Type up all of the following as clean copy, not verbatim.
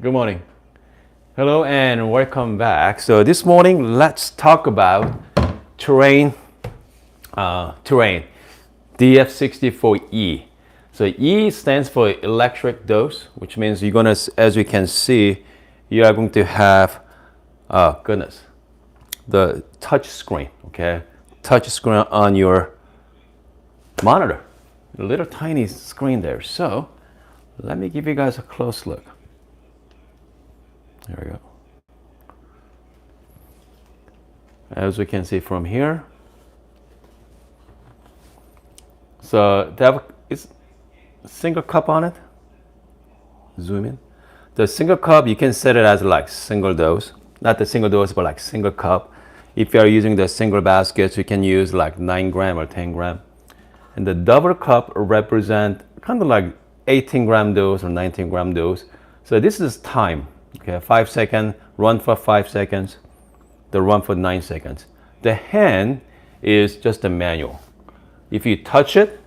Good morning. Hello and welcome back. So this morning, let's talk about Turin, DF64E. So E stands for electric dose, which means you're gonna, as you can see, you are going to have, goodness, the touch screen, okay? Touch screen on your monitor, a little tiny screen there. So let me give you guys a close look. There we go. As we can see from here. So it's a single cup on it. Zoom in. The single cup, you can set it as like single dose. Not the single dose, but like single cup. If you are using the single baskets, you can use like 9 gram or 10 gram. And the double cup represent kind of like 18 gram dose or 19 gram dose. So this is time. Okay, 5 seconds, run for 5 seconds, the run for 9 seconds. The hand is just a manual. If you touch it,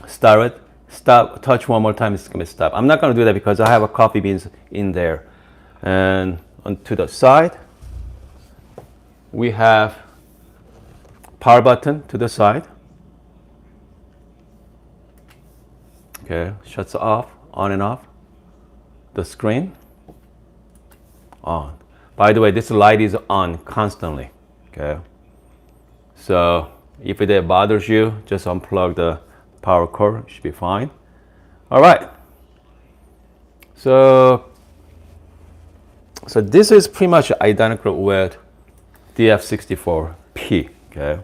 start it, stop, touch one more time, it's gonna stop. I'm not gonna do that because I have a coffee beans in there. And on to the side, we have power button to the side. Okay, shuts off, on and off. The screen, on. By the way, this light is on constantly, okay? So if it bothers you, just unplug the power cord, it should be fine. All right. So this is pretty much identical with DF64P, okay?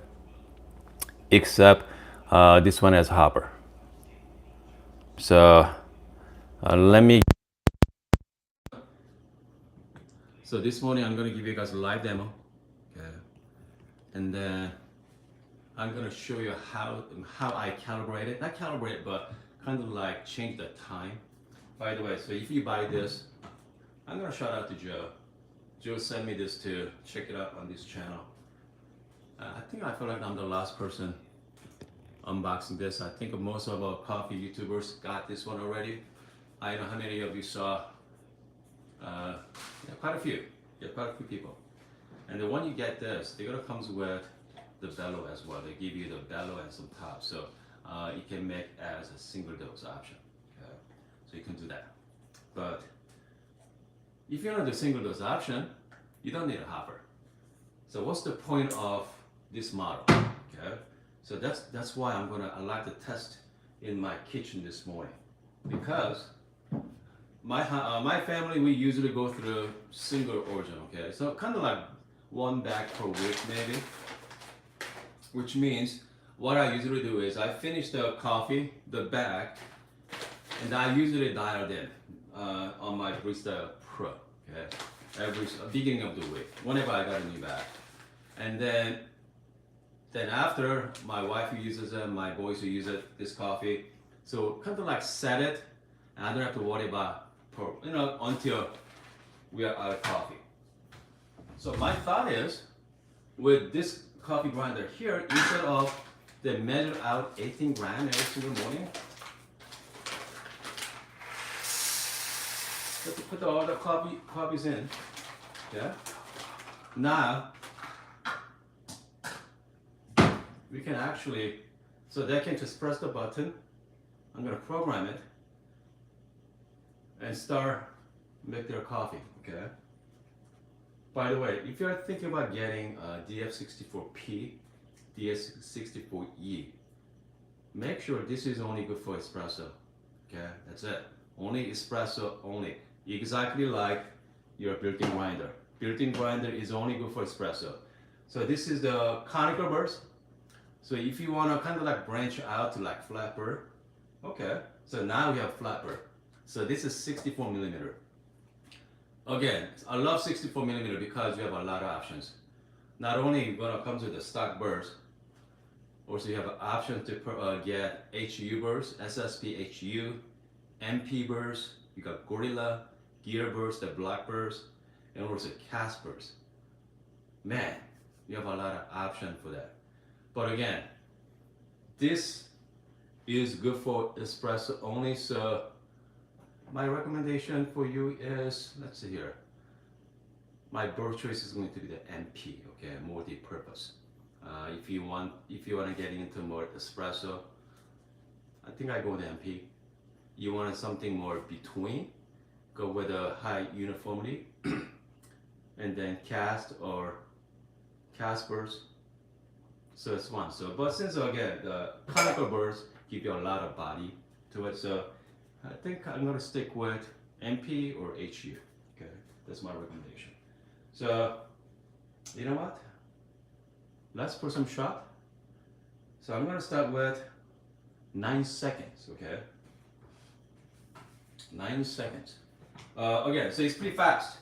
Except this one has hopper. So let me. So this morning I'm going to give you guys a live demo, okay? And then I'm going to show you how I calibrate it. Not calibrate it, but kind of like change the time. By the way, so if you buy this, I'm going to shout out to Joe. Joe sent me this to check it out on this channel. I think I feel like I'm the last person unboxing this. I think most of our coffee YouTubers got this one already. I don't know how many of you saw. Quite a few. Yeah, quite a few people. And then when you get this, they're gonna comes with the bellow as well. They give you the bellow and some top, so you can make as a single dose option. Okay? So you can do that. But if you're on the single dose option, you don't need a hopper. So what's the point of this model? Okay. So that's why I like to test in my kitchen this morning, because my family, we usually go through single origin, okay? So kind of like one bag per week maybe, which means what I usually do is I finish the coffee, the bag, and I usually dial it in on my Barista Pro, okay? Every beginning of the week, whenever I got a new bag. And then after, my wife who uses it, my boys who use it, this coffee, so kind of like set it, and I don't have to worry about until we are out of coffee. So my thought is, with this coffee grinder here, instead of they measure out 18 grams every single morning, let's put all the coffees in. Yeah. Now we can actually, so they can just press the button. I'm gonna program it and start make their coffee, okay? By the way, if you're thinking about getting DF64P, DF64E, make sure this is only good for espresso, okay? That's it. Only espresso only. Exactly like your built-in grinder. Built-in grinder is only good for espresso. So this is the conical burst. So if you want to kind of like branch out to like flatbird, okay. So now we have flatbird. So this is 64 millimeter. Again, I love 64 millimeter because you have a lot of options. Not only when it comes with the stock burst, also you have an option to get HU burst, SSP HU, MP burst, you got Gorilla, Gear burst, the black burst, and also cast burst. Man, you have a lot of options for that. But again, this is good for espresso only, so my recommendation for you is, let's see here. My bird choice is going to be the MP, okay, multi-purpose. If you want to get into more espresso, I think I go with MP. You want something more between, go with a high uniformity, and then cast or cast bursts. So it's one. So, but since again the conical bursts give you a lot of body to it, so I think I'm gonna stick with MP or HU. Okay, that's my recommendation. So, you know what? Let's put some shot. So I'm gonna start with 9 seconds. Okay, 9 seconds. Again, so it's pretty fast.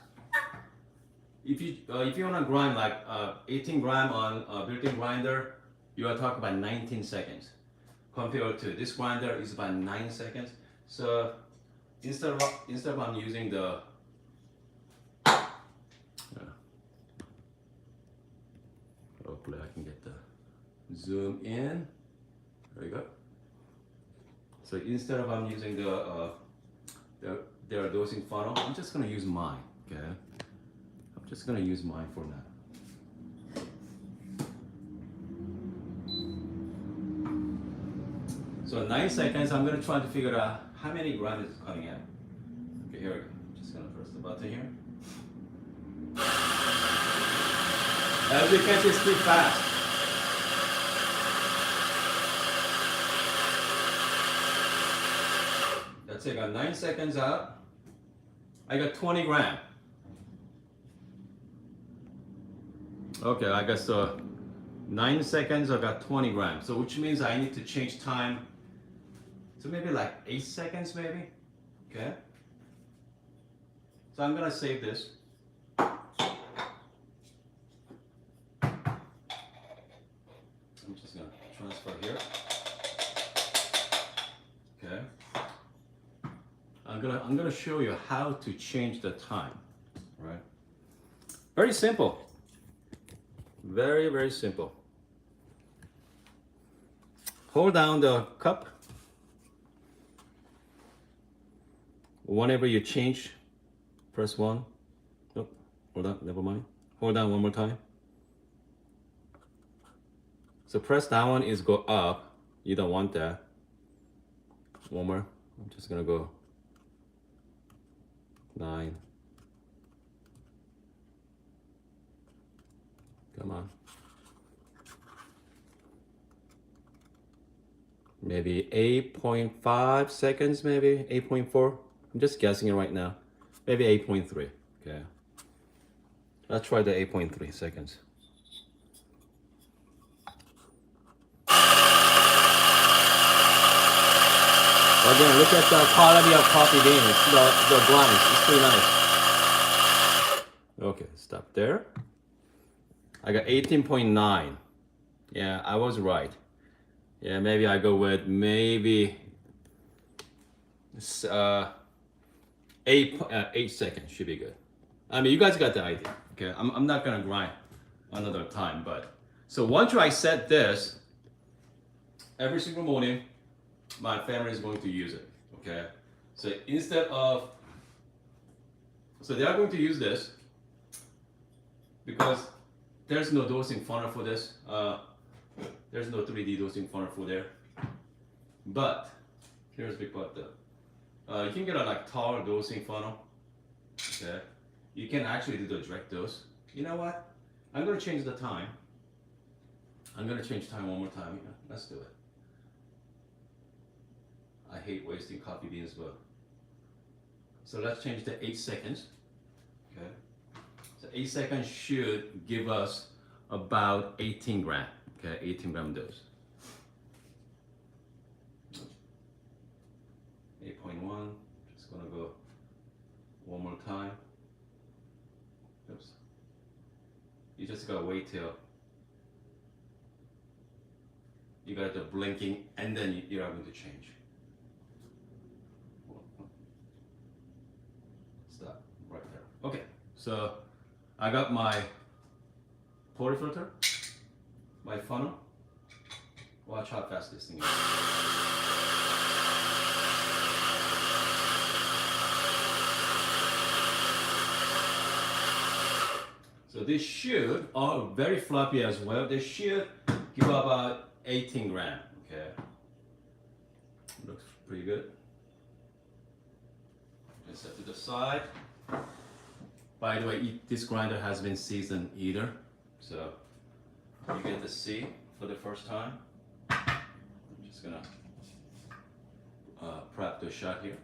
If you wanna grind like 18 gram on a built-in grinder, you are talking about 19 seconds. Compared to this grinder is about 9 seconds. So instead of I'm using the hopefully I can get the zoom in. There we go. So instead of I'm using their dosing funnel, I'm just gonna use mine. Okay, I'm just gonna use mine for now. So 9 seconds, I'm gonna try to figure out how many grams is coming out. Okay, here we go. I'm just gonna press the button here. As you can see, it's pretty fast. That's it, I got 9 seconds out. I got 20 gram. Okay, I got so 9 seconds, I got 20 grams. So which means I need to change time to maybe like 8 seconds maybe, okay? So I'm gonna save this. I'm just gonna transfer here. Okay. I'm gonna show you how to change the time, right? Very simple. Very, very simple. Hold down the cup. Whenever you change, press 1. Oh, hold on, never mind. Hold down one more time. So press down is go up. You don't want that. One more. I'm just gonna go 9. Come on. Maybe 8.5 seconds, maybe 8.4. I'm just guessing it right now. Maybe 8.3. Okay. Let's try the 8.3 seconds. Again, look at the quality of coffee beans. The grinds. It's pretty nice. Okay, stop there. I got 18.9. Yeah, I was right. Yeah, maybe I go with maybe 8 seconds should be good. I mean, you guys got the idea. Okay, I'm not gonna grind another time, but so once I set this, every single morning, my family is going to use it. Okay, so instead of, so they are going to use this because there's no dosing funnel for this. There's no 3D dosing funnel for there. But here's the big part though. You can get a like taller dosing funnel. Okay, you can actually do the direct dose. You know what? I'm gonna change the time. I'm gonna change time one more time. Yeah, let's do it. I hate wasting coffee beans, but so let's change to 8 seconds. Okay, so 8 seconds should give us about 18 gram. Okay, 18 gram dose. 8.1. Just gonna go one more time. Oops. You just gotta wait till you got the blinking, and then you are going to change. Stop right there. Okay, so I got my portafilter, my funnel. Watch how fast this thing is. So this should, are very floppy as well. They should give about 18 grams. Okay, looks pretty good. Just set to the side. By the way, this grinder has been seasoned either, so you get to see for the first time. I'm just gonna prep the shot here.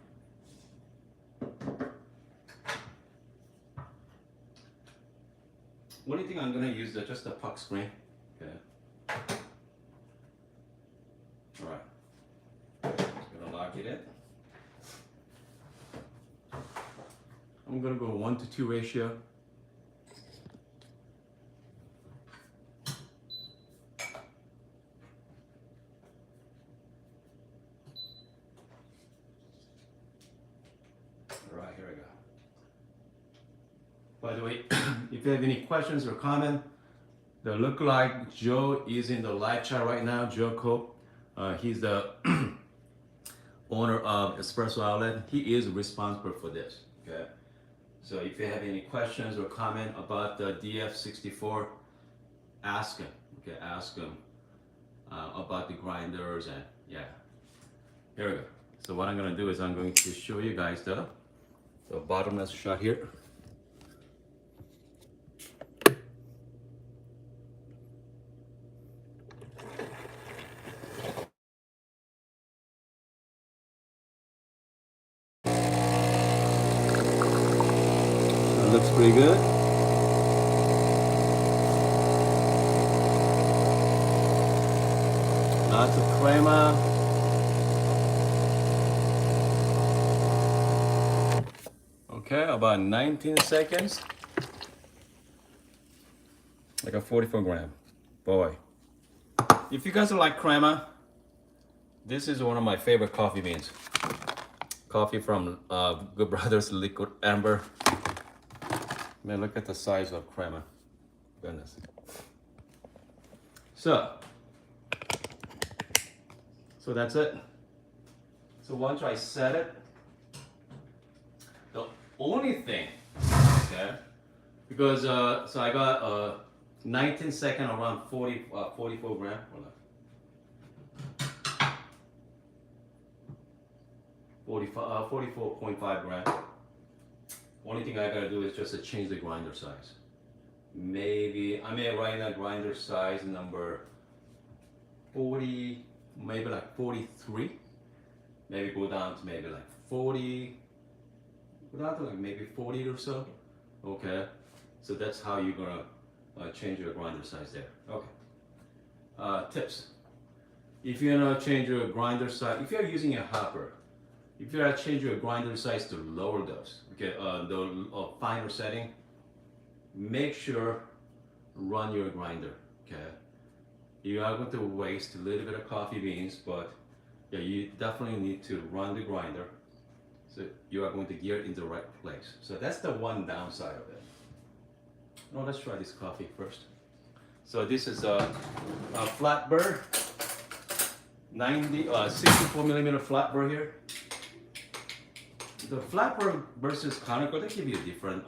Only thing I'm gonna use is just a puck screen. Okay. All right. Just gonna lock it in. I'm gonna go 1-to-2 ratio. All right, here we go. By the way, if you have any questions or comment, they look like Joe is in the live chat right now. Joe Cope, he's the owner of Espresso Outlet. He is responsible for this. Okay. So if you have any questions or comment about the DF64, ask him. Okay, ask him about the grinders and yeah. Here we go. So what I'm gonna do is I'm going to show you guys the bottomless shot here. Looks pretty good. Lots of crema. Okay, about 19 seconds. Like a 44 gram. Boy. If you guys like crema, this is one of my favorite coffee beans. Coffee from Good Brothers Liquid Amber. Man, look at the size of crema. Goodness. So that's it. So once I set it, the only thing, okay, because so I got 19 second around 44 gram. Hold on. 44.5 gram. Only thing I gotta do is just to change the grinder size. Maybe I may write a grinder size number 40, maybe like 43. Maybe go down to maybe like 40. Go down to like maybe 40 or so. Okay. So that's how you're gonna change your grinder size there. Okay. Tips. If you're gonna change your grinder size, if you're using a hopper, if you are change your grinder size to lower dose, okay, the finer setting, make sure run your grinder, okay? You are going to waste a little bit of coffee beans, but yeah, you definitely need to run the grinder so you are going to gear it in the right place. So that's the one downside of it. Now let's try this coffee first. So this is a flat burr, 64 millimeter flat burr here. The flat burr versus conical, they give you different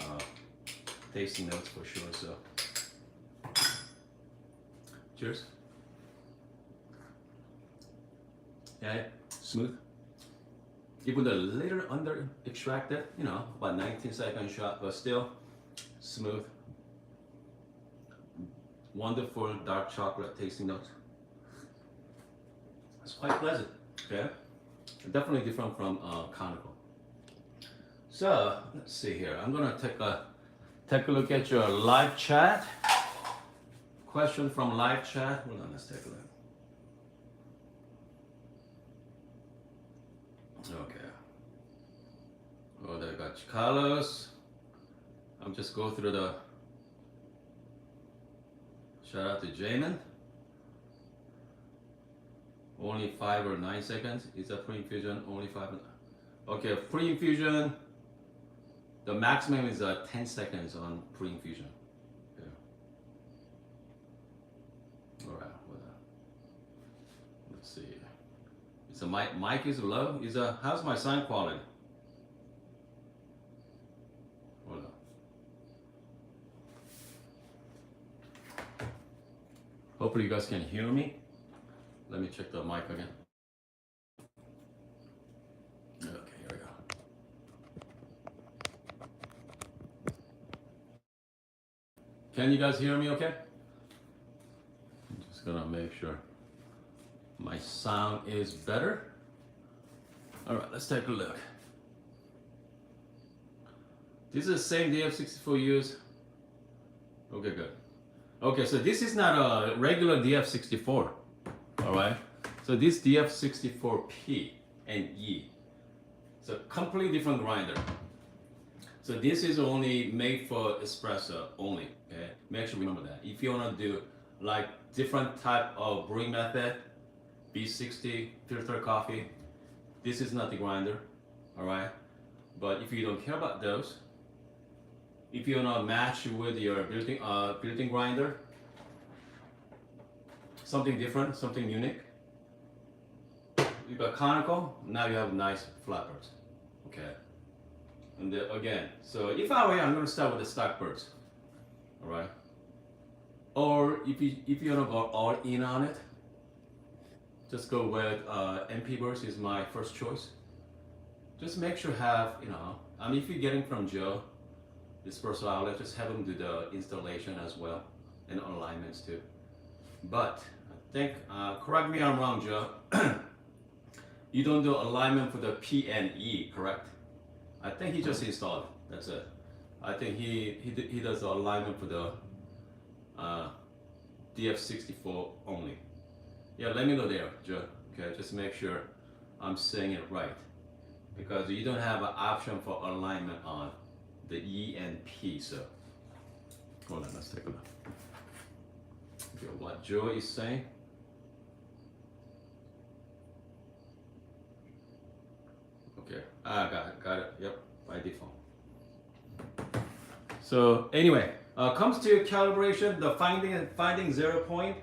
tasting notes for sure. So, cheers. Yeah, smooth. Even a little under extracted, you know, about 19-second shot, but still smooth. Wonderful dark chocolate tasting notes. It's quite pleasant. Okay, definitely different from conical. So let's see here. I'm gonna take a look at your live chat. Question from live chat. Hold on, let's take a look. Okay. Oh, there I got Carlos. I'm just go through the. Shout out to Jamin. Only 5 or 9 seconds. Is that pre-infusion? Only 5. Okay, pre-infusion. The maximum is 10 seconds on pre-infusion. Okay. All right. Let's see. It's a mic is low. How's my sound quality? Hold on. Hopefully you guys can hear me. Let me check the mic again. Okay, here we go. Can you guys hear me okay? I'm just gonna make sure my sound is better. All right, let's take a look. This is the same DF64 use. Okay, good. Okay, so this is not a regular DF64, all right? So this DF64P and E. It's a completely different grinder. So this is only made for espresso only, okay? Make sure you remember that. If you wanna do like different type of brewing method, B60, filter coffee, this is not the grinder, all right? But if you don't care about those, if you wanna match with your built-in grinder, something different, something unique, you got conical, now you have nice flappers, okay? And again, so if I were you, I'm gonna start with the stock burst, all right? Or if you wanna go all in on it, just go with MP burst is my first choice. Just make sure have, I mean, if you're getting from Joe, Espresso outlet, just have them do the installation as well and alignments too. But I think, correct me if I'm wrong, Joe, you don't do alignment for the P and E, correct? I think he just installed it. That's it. I think he does the alignment for the DF64 only. Yeah, let me know there, Joe. Okay, just make sure I'm saying it right, because you don't have an option for alignment on the E and P. So hold on, let's take a look. Okay, what Joe is saying. Okay, got it. Yep, by default. So anyway, comes to calibration, the finding 0 point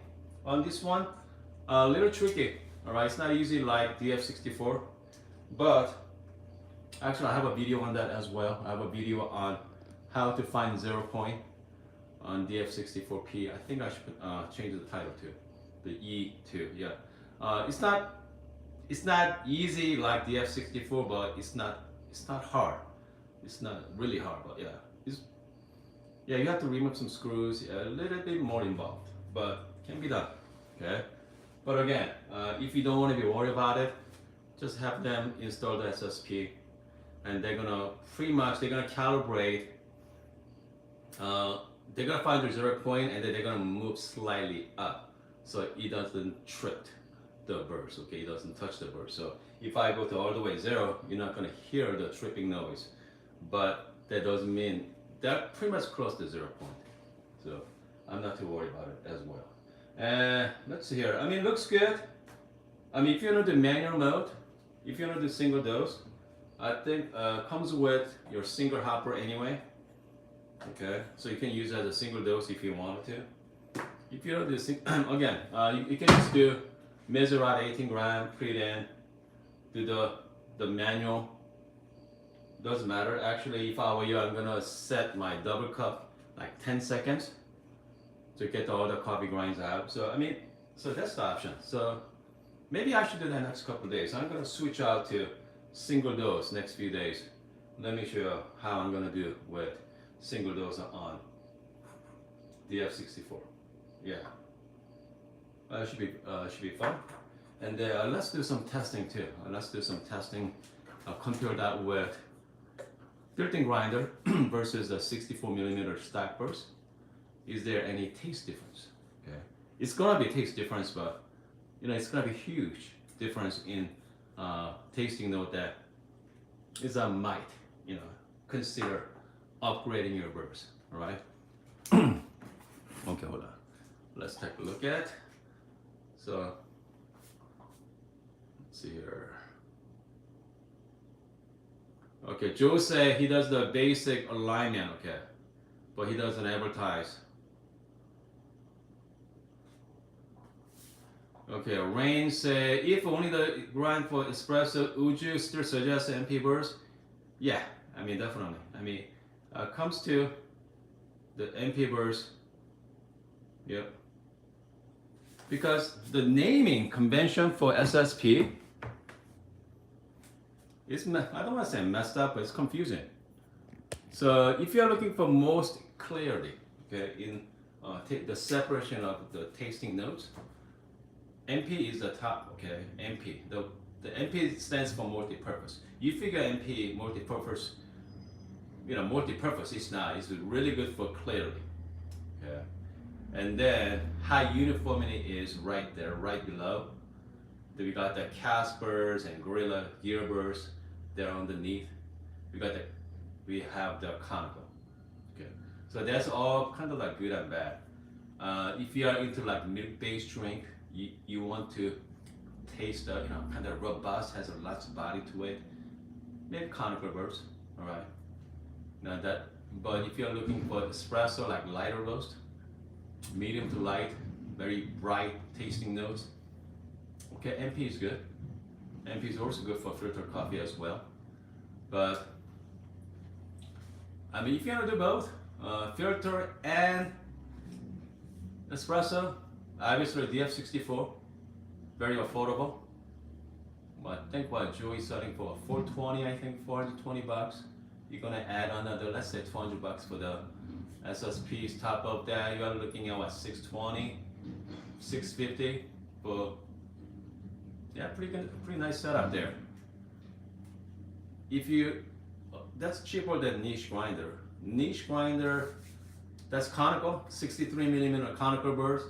on this one, a little tricky. All right, it's not easy like DF64, but actually I have a video on that as well. I have a video on how to find 0 point on DF64P. I think I should change the title to the E2. Yeah, it's not easy like DF64, but it's not hard. It's not really hard, but yeah, you have to remove some screws. Yeah, a little bit more involved, but can be done. Okay, but again, if you don't want to be worried about it, just have them install the SSP, and they're gonna calibrate. They're gonna find the 0 point, and then they're gonna move slightly up, so it doesn't trip the burst. Okay, it doesn't touch the burst. So if I go to all the way 0, you're not gonna hear the tripping noise, but that doesn't mean that pretty much close to 0 point. So I'm not too worried about it as well. And let's see here. I mean, looks good. I mean, if you want to do manual mode, if you want to do single dose, I think comes with your single hopper anyway. Okay, so you can use it as a single dose if you wanted to. If you don't do again, you can just do measure out 18 gram, put it in, do the manual. Doesn't matter. Actually, if I were you, I'm gonna set my double cup like 10 seconds to get all the coffee grinds out. So I mean, so that's the option. So maybe I should do that next couple of days. I'm gonna switch out to single dose next few days. Let me show you how I'm gonna do with single dose on DF64. Yeah, should be fun. And let's do some testing too. Let's do some testing. Compare that with built-in grinder versus the 64mm stack burst. Is there any taste difference? Okay, it's gonna be taste difference, but it's gonna be huge difference in tasting note that is a might consider upgrading your burst. All right. Okay, hold on. Let's take a look at. So let's see here. Okay, Joe said he does the basic alignment, okay, but he doesn't advertise. Okay, Rain said if only the grind for espresso, would you still suggest MP burst? Yeah, I mean definitely. I mean, comes to the MP burst. Yep. because the naming convention for SSP is, I don't want to say messed up, but it's confusing. So if you're looking for most clarity, okay, in the separation of the tasting notes, MP is the top, okay, MP. The MP stands for multi-purpose. You figure MP, multi-purpose, multi-purpose is not, it's really good for clarity, okay? And then high uniformity is right there, right below. Then we got the Caspers and Gorilla Gearbers, they're underneath. We have the conical, okay? So that's all kind of like good and bad. If you are into like milk-based drink, you want to taste the, kind of robust, has a lot of body to it, maybe conical burst, all right? Now but if you're looking for espresso, like lighter roast, medium to light, very bright tasting notes, okay, MP is good. MP is also good for filter coffee as well. But I mean, if you want to do both, filter and espresso, obviously DF64, very affordable. I think what Joey is selling for $420, I think $420. You're gonna add another, let's say $200 for the SSPs. Top of that, you are looking at what, $620, $650 for, yeah, pretty nice setup there. That's cheaper than niche grinder. Niche grinder, that's conical, 63mm conical burst.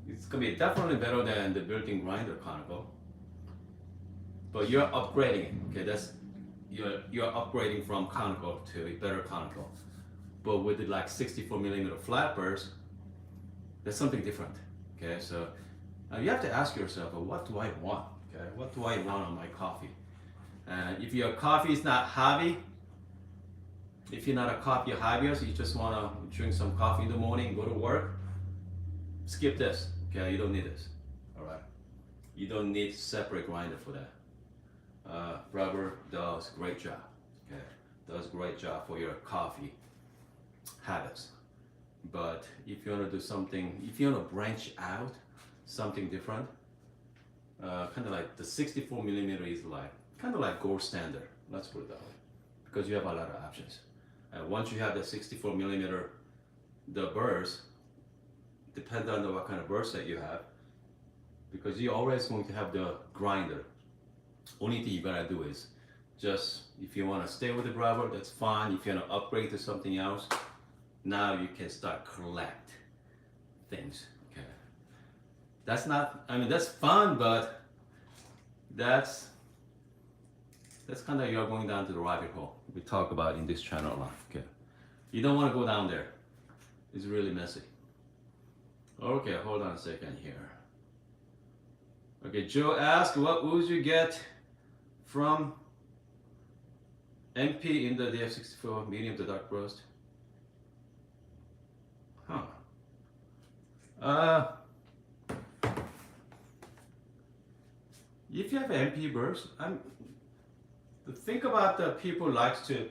It's gonna be definitely better than the built-in grinder conical. But you're upgrading it, okay? That's you're upgrading from conical to a better conical. But with the like 64mm flat burst, that's something different, okay? So you have to ask yourself, well, what do I want, okay? What do I want on my coffee? And if your coffee is not hobby, if you're not a coffee hobbyist, you just want to drink some coffee in the morning, go to work, skip this, okay? You don't need this, all right? You don't need separate grinder for that. Breville does a great job, okay? Does a great job for your coffee habits. But if you want to do something, if you want to branch out something different, kind of like the 64mm is like, kind of like gold standard, let's put it that way, because you have a lot of options. And once you have the 64mm, the burst, depends on what kind of burst that you have, because you're always going to have the grinder. Only thing you gotta do is just, if you want to stay with the Breville, that's fine. If you want to upgrade to something else, now you can start collect things, okay? That's not, I mean, that's fun, but that's kind of, you're going down to the rabbit hole we talk about in this channel a lot, okay? You don't want to go down there. It's really messy. Okay, hold on a second here. Okay, Joe asked, what would you get from MP in the DF64 medium to dark roast? If you have MP burst, think about the people likes to,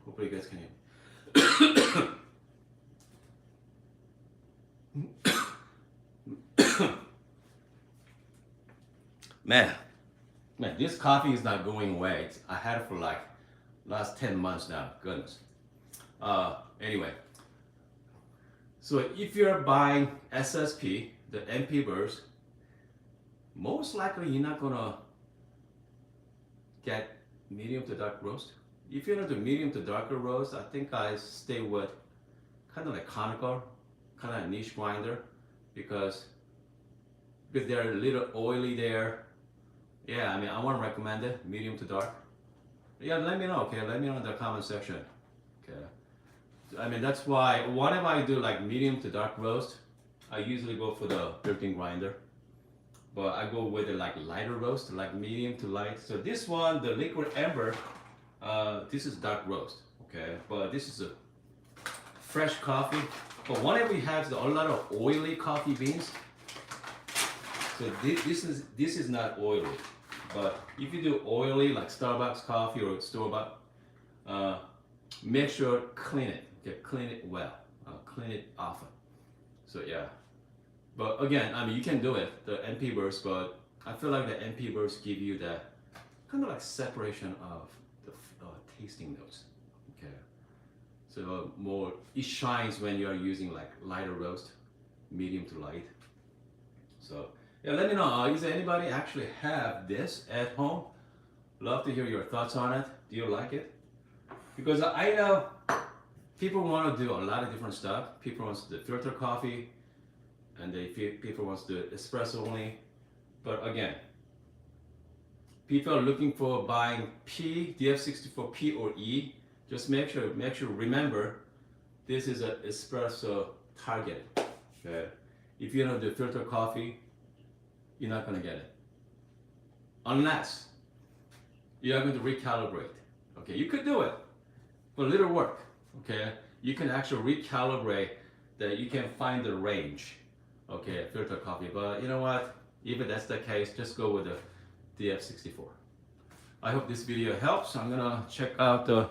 hopefully you guys can hear. Man, this coffee is not going away. I had it for like last 10 months now, goodness. Anyway, so if you're buying SSP, the MP burst, most likely you're not gonna get medium to dark roast. If you're gonna do medium to darker roast, I think I stay with kind of like conical, kind of like niche grinder, because they're a little oily there. Yeah, I mean, I want to recommend it, medium to dark. Yeah, let me know, okay? Let me know in the comment section, okay? I mean, that's why, whenever I do like medium to dark roast, I usually go for the built-in grinder. But I go with it like lighter roast, like medium to light. So this one, the liquid amber, this is dark roast, okay? But this is a fresh coffee. But whenever we have a lot of oily coffee beans, so this is not oily. But if you do oily, like Starbucks coffee or store-bought, make sure clean it. Okay, clean it well. Clean it often. So yeah, but again, I mean, you can do it, the NP burst, but I feel like the NP burst give you that kind of like separation of the tasting notes. Okay, so more it shines when you are using like lighter roast, medium to light. So yeah, let me know. Is anybody actually have this at home? Love to hear your thoughts on it. Do you like it? Because I know people want to do a lot of different stuff. People want to do filter coffee, and people want to do espresso only. But again, people are looking for buying P, DF64P or E. Just make sure, remember, this is an espresso target. Okay, if you don't do filter coffee, you're not gonna get it, unless you are going to recalibrate. Okay, you could do it, but little work. Okay, you can actually recalibrate that you can find the range. Okay, filter coffee, but you know what? Even that's the case, just go with the DF64. I hope this video helps. I'm gonna check out the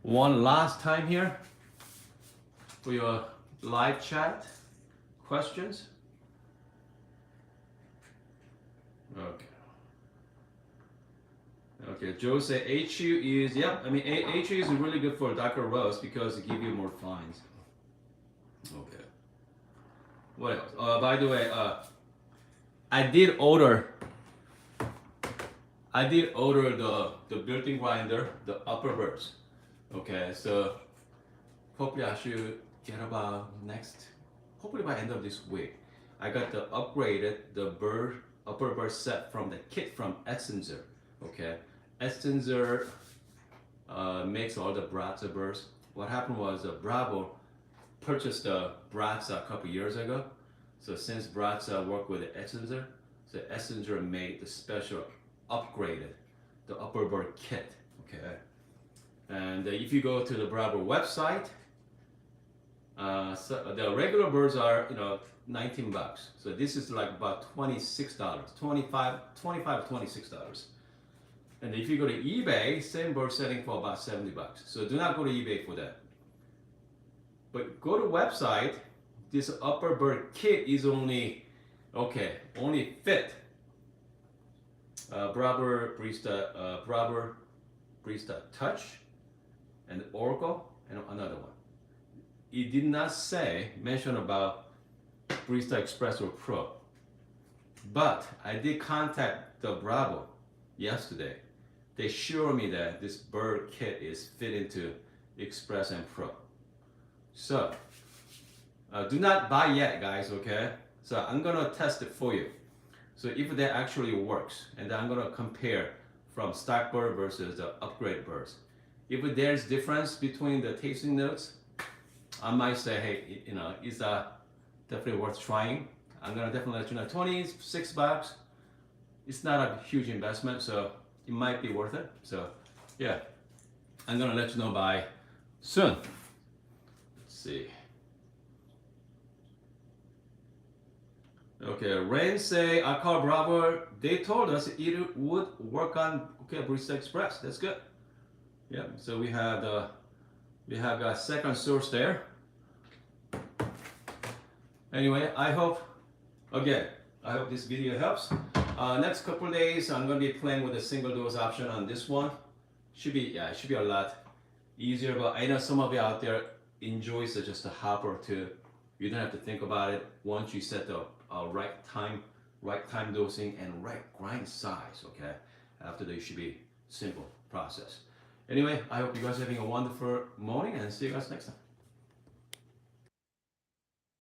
one last time here for your live chat questions. Okay. Okay, Joe said HU is, yep, I mean HU is really good for darker roast because it gives you more fines. Okay. What else? By the way, I did order the built-in grinder, the upper burst. Okay, so hopefully I should get about hopefully by end of this week. I got the upper burst set from the kit from Essenzer. Okay, Essenzer makes all the Breville bursts. What happened was Breville purchased the Breville a couple years ago. So since Breville worked with Essenzer, so Essenzer made the special upgraded, the upper burst kit. Okay, and if you go to the Breville website, so the regular birds are $19. So this is like about $26, $25 $26. And if you go to eBay, same bird selling for about $70. So do not go to eBay for that. But go to website. This upper bird kit is only fit Breville Barista Touch and Oracle and another one. It did not mention about Barista Espresso Pro. But I did contact the Breville yesterday. They showed me that this bird kit is fit into Express and Pro. So do not buy yet, guys, okay? So I'm gonna test it for you. So if that actually works, and then I'm gonna compare from stock bird versus the upgrade birds. If there's difference between the tasting notes, I might say, hey, is definitely worth trying. I'm gonna definitely let you know. $26. It's not a huge investment, so it might be worth it. So yeah, I'm gonna let you know by soon. Let's see. Okay, Rain say, I called Breville. They told us it would work on Barista Express. That's good. Yeah, so we have a second source there. Anyway, I hope this video helps. Next couple of days, I'm gonna be playing with a single dose option on this one. It should be a lot easier, but I know some of you out there enjoys just a hop or two. You don't have to think about it once you set the right time dosing and right grind size. Okay, after that, it should be simple process. Anyway, I hope you guys are having a wonderful morning, and see you guys next time.